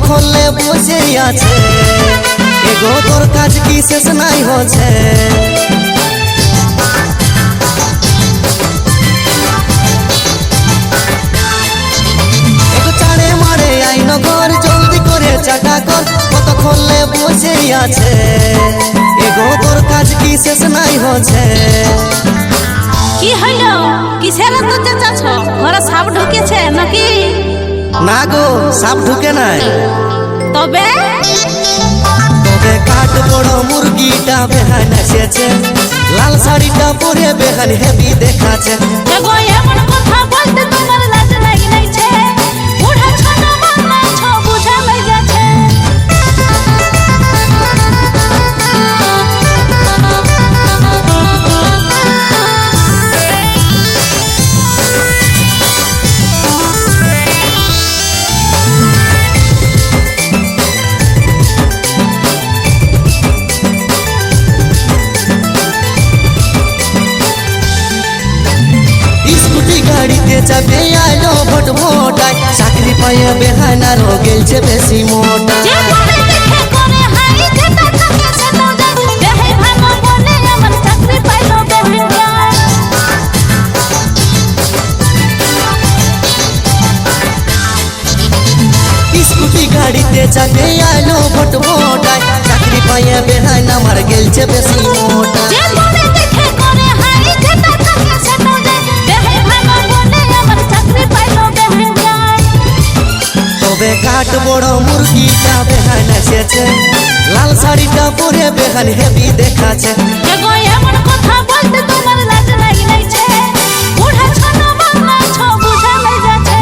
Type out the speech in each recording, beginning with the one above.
কতক্ষণে বসে আছে এগো তোর কাজ কি শেষ নাই হচ্ছে একটু চাড়ে মারে আইন ঘর জলদি করে চাটা কর কতক্ষণে বসে আছে এগো তোর কাজ কি শেষ নাই হচ্ছে কি হইলো কিসের তো চেঁচাছ ঘরে সাপ ঢুকেছে নাকি না গো সাপ ঢুকে নাই তবে তবে কাঠ বড় মুরগিটা বেহান এসেছে লাল শাড়িটা পরে বেহান হেভি দেখাচ্ছে এগো এমন কথা বলতে তোমার লাজ লাগি নাইছে বুড়া ছোট বাংলা ছ বুঝা লই যাচ্ছে গাড়িতে চাপে আইলো ভোট ভোটায় চাকরি পাইয়ে বেহানা রো গেলছে বেশি মোটা যে মনে দেখে করে হাই যেটা থাকে সেটা যাই দেহে ভালো বলে আমার চাকরি পাইলো বেহুয়া স্কুটি গাড়িতে চাপে আইলো ভোট ভোটায় চাকরি পাইয়ে বেহানা মার গেলছে বেশি মোটা যে মনে দেখে করে হাই যেটা থাকে সেটা যাই দেহে ভালো বলে আমার চাকরি পাইলো বেহুয়া তবে কাঠ বড় মুরগিটা বেহান এসেছে লাল শাড়িটা পরে বেহান হেভি দেখাচ্ছে এগো এমন কথা বলতে তোমার লাজ লাগি নাইছে বুড়া ছোট বাংলা ছ বুঝা লই যাচ্ছে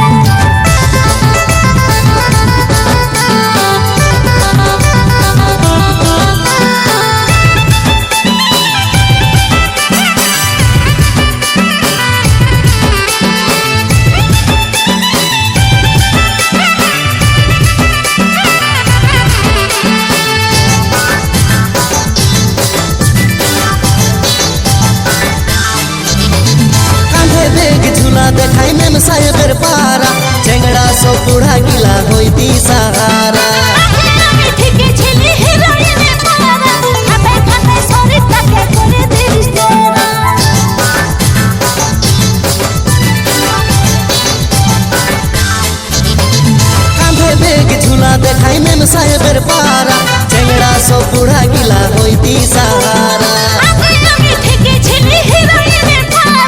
দেখাই মেম সাহেবের পারা চেংড়া সব বুড়া গিলা হইতি সাহারা আমি ঠিকই ছিলি হিরোইনে পারা খাতায় খাতায় শরীরটাকে করে দিস তোরা কাঁধে বেগ ঝুলা দেখাই মেম সাহেবের পারা চেংড়া সব বুড়া গিলা হইতি সাহারা আমি ঠিকই ছিলি হিরোইনে পারা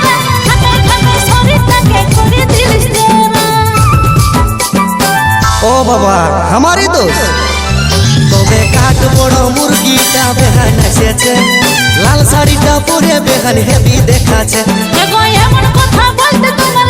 খাতায় খাতায় শরীরটাকে করে দিস তোরা ও বাবা আমারই দোষ তবে কাঠ বড় মুরগিটা বেহান এসেছে লাল শাড়িটা পরে বেহান হেভি দেখাচ্ছে এগো এমন কথা বলতে তোমার